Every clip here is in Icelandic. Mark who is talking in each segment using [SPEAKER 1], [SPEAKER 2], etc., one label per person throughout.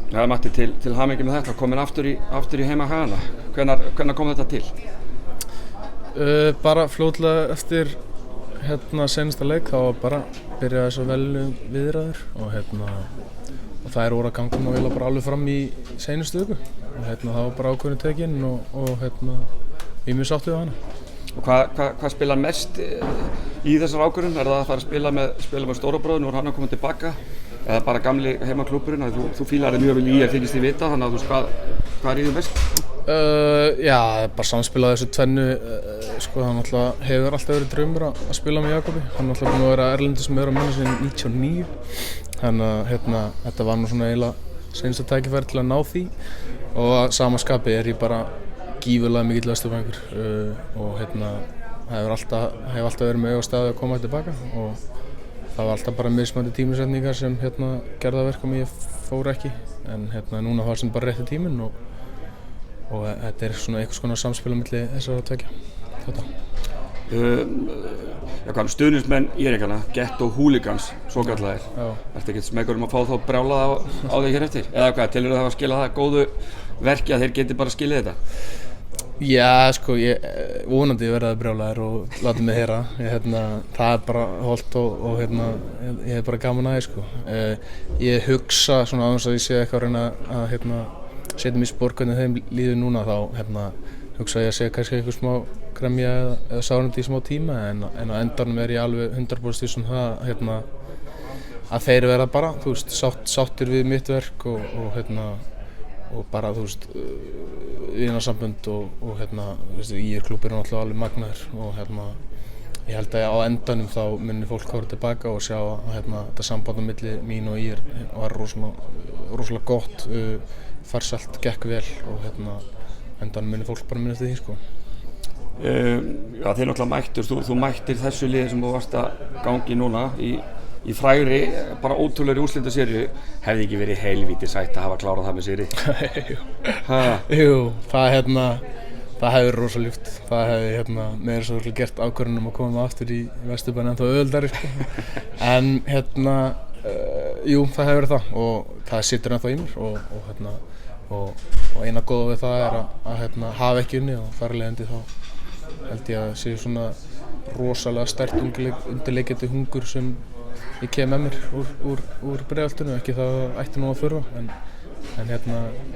[SPEAKER 1] Já, Matti, til hamingju með þetta, komin aftur í heima Hagana. Hvenær kom þetta til?
[SPEAKER 2] Bara fljótlega eftir seinasta leik þá bara byrjaði svo vel viðræður og þær voru að ganga nú eiginlega bara alveg fram í seinustu viku og það var bara ákvörðun tekin og ég mjög sátt við hana.
[SPEAKER 1] Og hvað spilar mest í þessar ákvörðun? Er það að fara að spila með stóra bróður, nú er hann að koma tilbaka? Eða bara gamli heimaklúbburinn, að þú fílar þig mjög vel í þykist þig vita, þannig að þú veist hvað er í þig mest?
[SPEAKER 2] Já, bara samspil á þessu tvennu, hann hefur alltaf verið draumur að spila með Jakobi. Hann er alltaf búinn að vera erlendis með manni síðan 99. Þannig að þetta var nú svona eiginlega seinasta tækifæri til að ná því. Og að sama skapi er ég bara gífurlega mikill Vesturfræðingur og hef alltaf verið með á staði að koma tilbaka og það var alltaf bara mismunandi tímasetningar sem gerði að verkum ég fór ekki en núna var sem bara rétti tíminn og þetta er svona einhvers konar samspil á milli þessara tveggja þátta.
[SPEAKER 1] Hvað stuðningsmenn Írengana, Getto Hooligans, svo kallaðir. Ertu ekkert smeykur að fá þá brjálað á þig hér eftir? Eða hvað, telur það að skila það góðu verki að þeir geti bara skilið þetta?
[SPEAKER 2] Já, ég vonandi verði brjálaður og láti mig heyra. Það er bara hollt og ég hef bara gaman að því, Ég hugsa svona aðeins að ég sé eitthvað að reyna að setja mig í spor hvernig þeim líður núna þá hugsa ég að sé kannski eitthvað smá gremja eða sárindi í smá tíma en á endanum er ég alveg 100% það að þeir verða bara, sáttir við mitt verk og bara, vinarsambönd og IR-klúbbur er náttúrulega alveg magnaður og ég held að á endanum þá munir fólk horfa tilbaka og sjá að þetta samband á milli mín og IR var rosalega gott, farsælt, gekk vel og endanum munir fólk bara minnast því,
[SPEAKER 1] Já, þeir náttúrulega mættur, þú mættir þessu liði sem þú varst að gangi núna í frægri, bara ótrúlegri úrslitaseríu, hefði ekki verið heilvíti sætt að hafa klárað það með sigri?
[SPEAKER 2] Jú, það hefði verið rosa ljúft. Það hefði meira svo gert ákvörðun að koma aftur í Vesturbæinn ennþá auðveldari, En jú, það hefði verið það og það situr ennþá í mér og eina góða við það er að hafa ekki unnið og þar af leiðandi þá held ég að sé svona rosalega sterkt undirleikjandi hungur sem ég kem með mér úr Breiðholtinu, ekki það ætti nú að þurfa en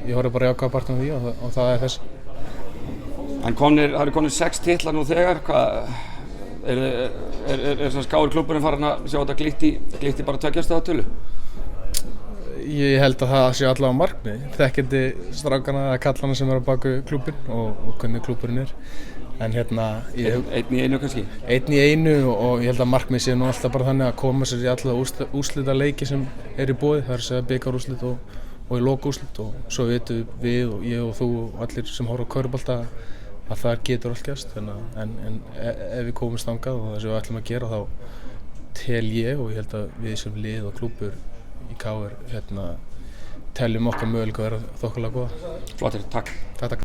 [SPEAKER 2] ég horfi bara jákvæða partin af því og það er þessi.
[SPEAKER 1] En það eru komnir 6 titlar nú þegar, er svona skáir klúbburinn farin að sjá þetta glitti bara 2 staða tölu?
[SPEAKER 2] Ég held að það sé allavega markmið, þekkjandi strákana eða kallana sem eru á baku klúbbinn og hvernig klúbburinn er. En
[SPEAKER 1] einn í einu kannski?
[SPEAKER 2] Einn í einu og ég held að markmið sé nú alltaf bara þannig að koma sér í alla úrslitaleiki sem er í boði, það er að segja bikarúrslit og í lokaúrslit og svo vitum við og ég og þú og allir sem horfa á körfubolta að það getur allt gerst en ef við komumst þangað og það sem við ætlum að gera þá tel ég og ég held að við sem lið og klúbbur í KR teljum okkar möguleika að vera þokkalega góða.
[SPEAKER 1] Flottir, takk.
[SPEAKER 2] Takk.